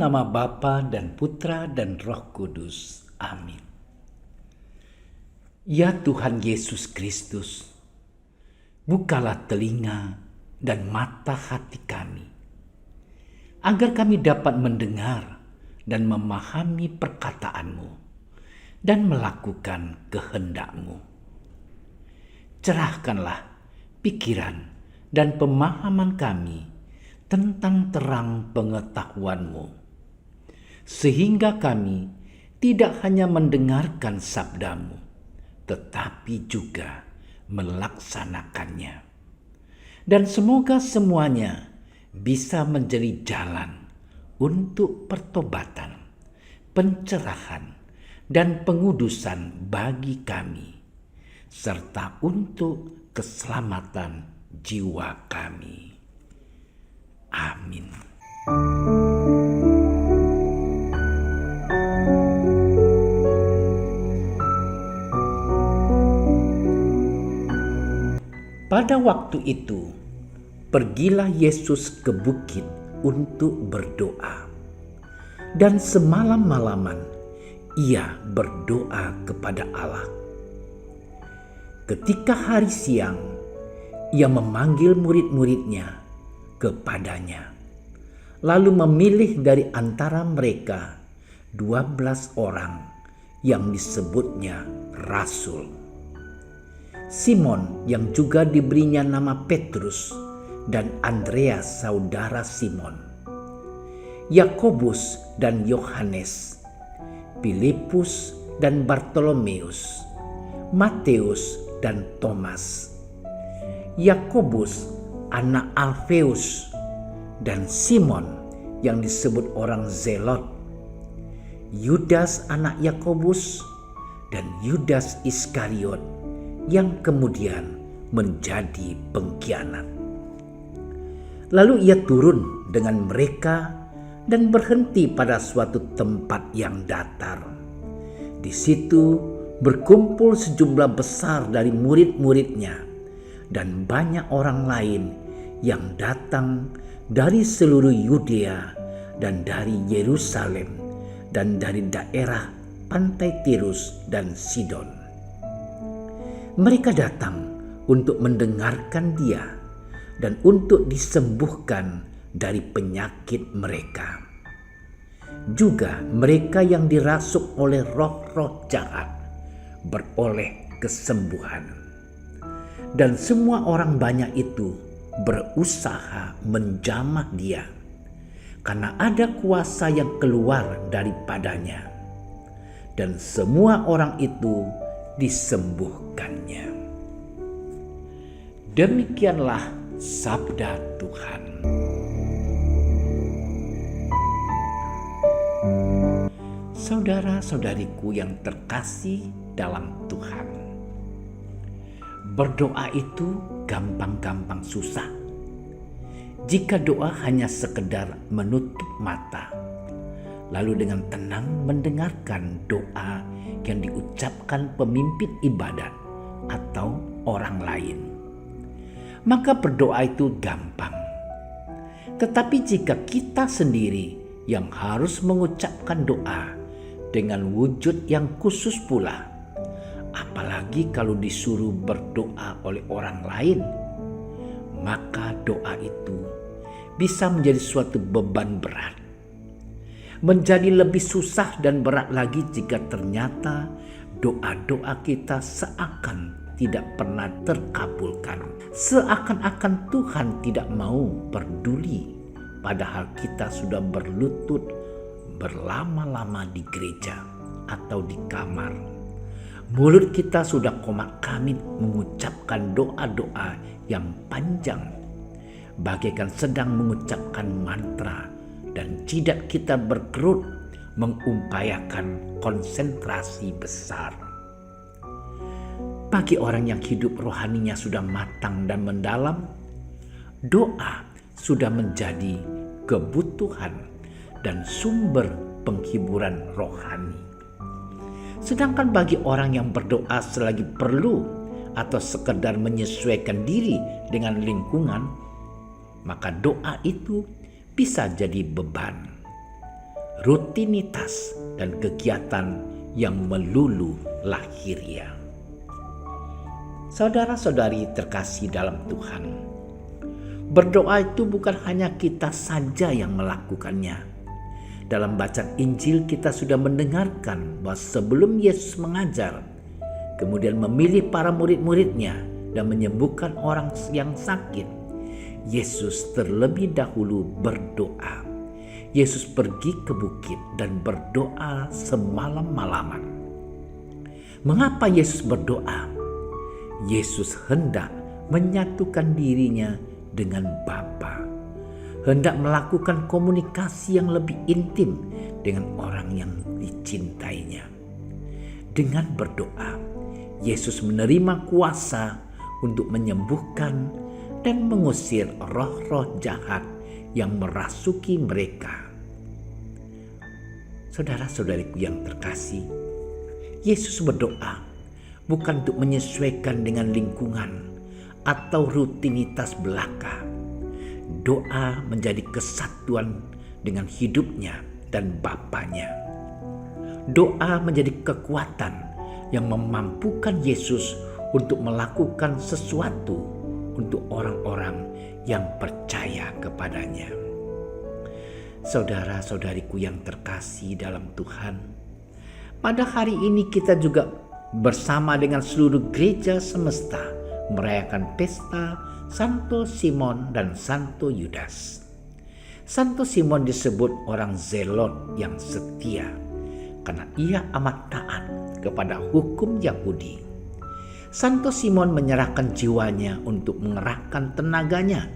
nama Bapa dan Putra dan Roh Kudus. Amin. Ya Tuhan Yesus Kristus, bukalah telinga dan mata hati kami, agar kami dapat mendengar dan memahami perkataanmu dan melakukan kehendak-Mu. Cerahkanlah pikiran dan pemahaman kami tentang terang pengetahuan-Mu, sehingga kami tidak hanya mendengarkan sabda-Mu, tetapi juga melaksanakannya. Dan semoga semuanya bisa menjadi jalan untuk pertobatan, pencerahan, dan pengudusan bagi kami, serta untuk keselamatan jiwa kami. Amin. Pada waktu itu, pergilah Yesus ke bukit untuk berdoa. Dan semalam-malaman ia berdoa kepada Allah. Ketika hari siang, ia memanggil murid-muridnya kepadanya, lalu memilih dari antara mereka 12 orang yang disebutnya rasul. Simon yang juga diberinya nama Petrus dan Andreas saudara Simon, Yakobus dan Yohanes, Filipus dan Bartolomeus, Matius dan Thomas, Yakobus anak Alfeus dan Simon yang disebut orang Zelot, Yudas anak Yakobus dan Yudas Iskariot yang kemudian menjadi pengkhianat. Lalu ia turun dengan mereka dan berhenti pada suatu tempat yang datar. Di situ berkumpul sejumlah besar dari murid-muridnya dan banyak orang lain yang datang dari seluruh Yudea dan dari Yerusalem dan dari daerah pantai Tirus dan Sidon. Mereka datang untuk mendengarkan dia dan untuk disembuhkan dari penyakit mereka. Juga mereka yang dirasuk oleh roh-roh jahat beroleh kesembuhan. Dan semua orang banyak itu berusaha menjamah dia, karena ada kuasa yang keluar daripadanya. Dan semua orang itu disembuhkannya. Demikianlah sabda Tuhan. Saudara-saudariku yang terkasih dalam Tuhan, berdoa itu gampang-gampang susah. Jika doa hanya sekedar menutup mata, lalu dengan tenang mendengarkan doa yang diucapkan pemimpin ibadat atau orang lain, maka berdoa itu gampang. Tetapi jika kita sendiri yang harus mengucapkan doa dengan wujud yang khusus pula, apalagi kalau disuruh berdoa oleh orang lain, maka doa itu bisa menjadi suatu beban berat. Menjadi lebih susah dan berat lagi jika ternyata doa-doa kita seakan tidak pernah terkabulkan. Seakan-akan Tuhan tidak mau peduli, padahal kita sudah berlutut berlama-lama di gereja atau di kamar. Mulut kita sudah komat-kamit mengucapkan doa-doa yang panjang, bagaikan sedang mengucapkan mantra, dan jidat kita berkerut mengupayakan konsentrasi besar. Bagi orang yang hidup rohaninya sudah matang dan mendalam, doa sudah menjadi kebutuhan dan sumber penghiburan rohani. Sedangkan bagi orang yang berdoa selagi perlu atau sekedar menyesuaikan diri dengan lingkungan, maka doa itu bisa jadi beban. rutinitas dan kegiatan yang melulu lahiriah. Saudara-saudari terkasih dalam Tuhan, berdoa itu bukan hanya kita saja yang melakukannya. Dalam bacaan Injil kita sudah mendengarkan bahwa sebelum Yesus mengajar, kemudian memilih para murid-muridnya dan menyembuhkan orang yang sakit, Yesus terlebih dahulu berdoa. Yesus pergi ke bukit dan berdoa semalam-malaman. Mengapa Yesus berdoa? Yesus hendak menyatukan dirinya dengan Bapa, hendak melakukan komunikasi yang lebih intim dengan orang yang dicintainya. Dengan berdoa, Yesus menerima kuasa untuk menyembuhkan dan mengusir roh-roh jahat yang merasuki mereka. Saudara-saudariku yang terkasih, Yesus berdoa bukan untuk menyesuaikan dengan lingkungan atau rutinitas belaka. Doa menjadi kesatuan dengan hidupnya dan Bapanya. Doa menjadi kekuatan yang memampukan Yesus untuk melakukan sesuatu untuk orang-orang yang percaya kepadanya. Saudara-saudariku yang terkasih dalam Tuhan, pada hari ini kita juga bersama dengan seluruh gereja semesta merayakan pesta Santo Simon dan Santo Yudas. Santo Simon disebut orang zelot yang setia karena ia amat taat kepada hukum Yahudi. Santo Simon menyerahkan jiwanya untuk mengerahkan tenaganya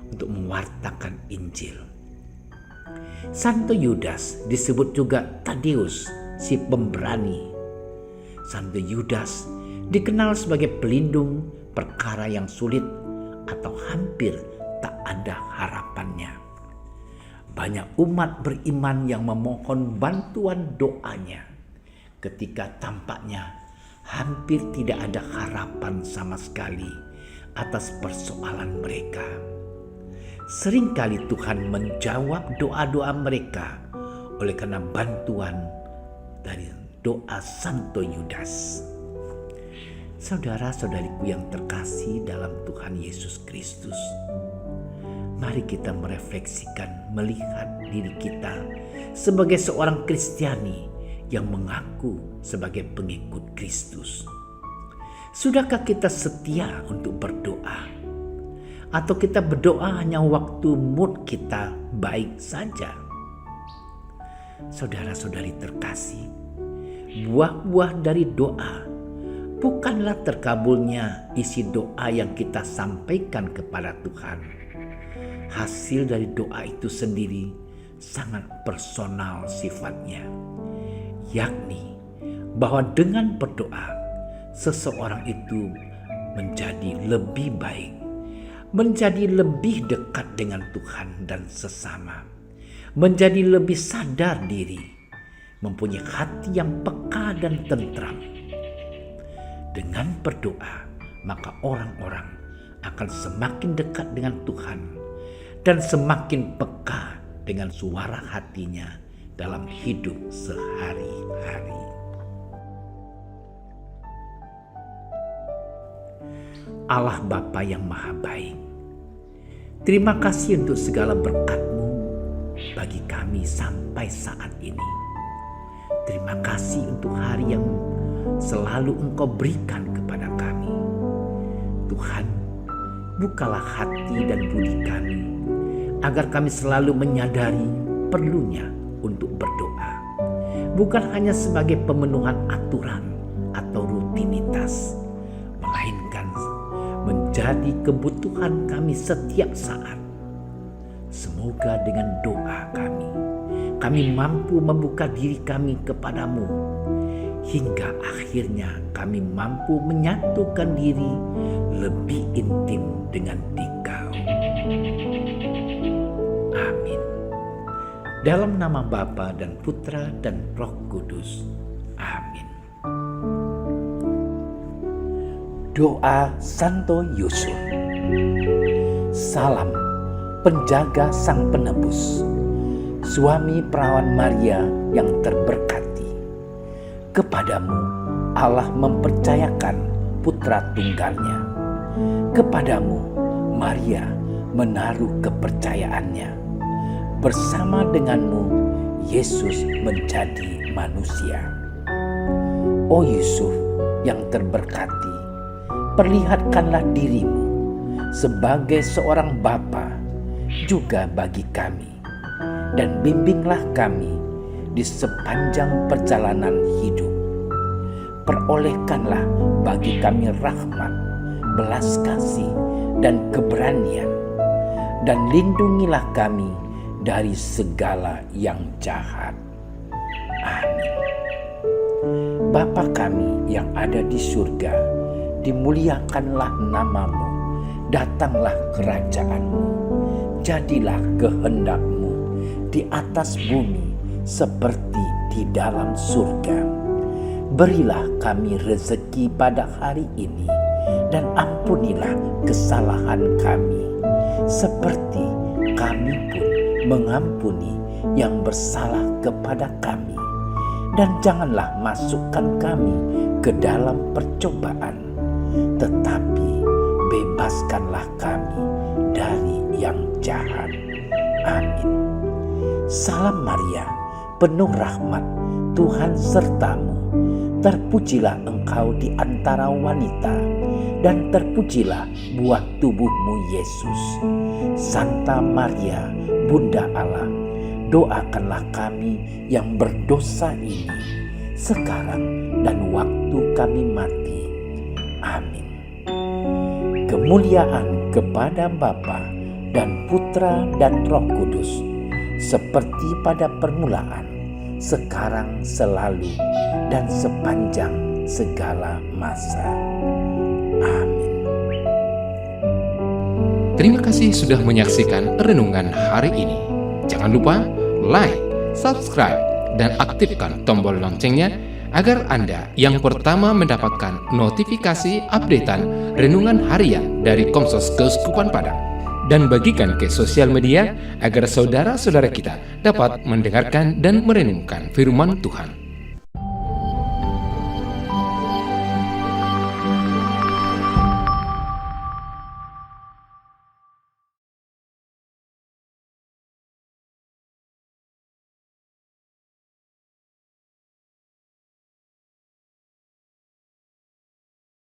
untuk mewartakan Injil. Santo Yudas disebut juga Tadeus, si pemberani. Santo Yudas dikenal sebagai pelindung perkara yang sulit atau hampir tak ada harapannya. Banyak umat beriman yang memohon bantuan doanya ketika tampaknya hampir tidak ada harapan sama sekali atas persoalan mereka. Seringkali Tuhan menjawab doa-doa mereka oleh karena bantuan dari doa Santo Yudas. Saudara-saudariku yang terkasih dalam Tuhan Yesus Kristus, mari kita merefleksikan, melihat diri kita sebagai seorang Kristiani yang mengaku sebagai pengikut Kristus. Sudahkah kita setia untuk berdoa? Atau kita berdoa hanya waktu mood kita baik saja? Saudara-saudari terkasih, buah-buah dari doa bukanlah terkabulnya isi doa yang kita sampaikan kepada Tuhan. Hasil dari doa itu sendiri sangat personal sifatnya, yakni bahwa dengan berdoa seseorang itu menjadi lebih baik, menjadi lebih dekat dengan Tuhan dan sesama, menjadi lebih sadar diri, mempunyai hati yang peka dan tentram. Dengan berdoa, maka orang-orang akan semakin dekat dengan Tuhan dan semakin peka dengan suara hatinya dalam hidup sehari-hari. Allah Bapa yang Maha Baik, terima kasih untuk segala berkat-Mu bagi kami sampai saat ini. Terima kasih untuk hari yang selalu Engkau berikan kepada kami. Tuhan, bukalah hati dan budi kami, agar kami selalu menyadari perlunya untuk berdoa. Bukan hanya sebagai pemenuhan aturan atau rutinitas, melainkan menjadi kebutuhan kami setiap saat. Semoga dengan doa kami mampu membuka diri kami kepadamu, hingga akhirnya kami mampu menyatukan diri lebih intim dengan Dikau. Amin. Dalam nama Bapa dan Putra dan Roh Kudus. Amin. Doa Santo Yusuf. Salam penjaga Sang Penebus. suami perawan Maria yang terberkati, kepadamu Allah mempercayakan putra tunggalnya. Kepadamu Maria menaruh kepercayaannya. Bersama denganmu Yesus menjadi manusia. O Yusuf yang terberkati, perlihatkanlah dirimu sebagai seorang bapa juga bagi kami, dan bimbinglah kami di sepanjang perjalanan hidup. Perolehkanlah bagi kami rahmat, belas kasih, dan keberanian, dan lindungilah kami dari segala yang jahat. Amin. Bapa kami yang ada di surga, dimuliakanlah namamu, datanglah kerajaanmu, jadilah kehendak-mu di atas bumi seperti di dalam surga. Berilah kami rezeki pada hari ini, dan ampunilah kesalahan kami, seperti kami pun mengampuni yang bersalah kepada kami. Dan janganlah masukkan kami ke dalam percobaan, tetapi bebaskanlah kami dari yang jahat. Amin. Salam Maria, penuh rahmat, Tuhan sertamu. Terpujilah engkau di antara wanita, dan terpujilah buah tubuhmu Yesus. Santa Maria, Bunda Allah, doakanlah kami yang berdosa ini, sekarang dan waktu kami mati. Amin. Kemuliaan kepada Bapa dan Putra dan Roh Kudus, seperti pada permulaan, sekarang, selalu, dan sepanjang segala masa. Amin. Terima kasih sudah menyaksikan renungan hari ini. Jangan lupa like, subscribe, dan aktifkan tombol loncengnya agar Anda yang pertama mendapatkan notifikasi updatean renungan harian dari Komsos Keuskupan Padang. Dan bagikan ke sosial media agar saudara-saudara kita dapat mendengarkan dan merenungkan firman Tuhan.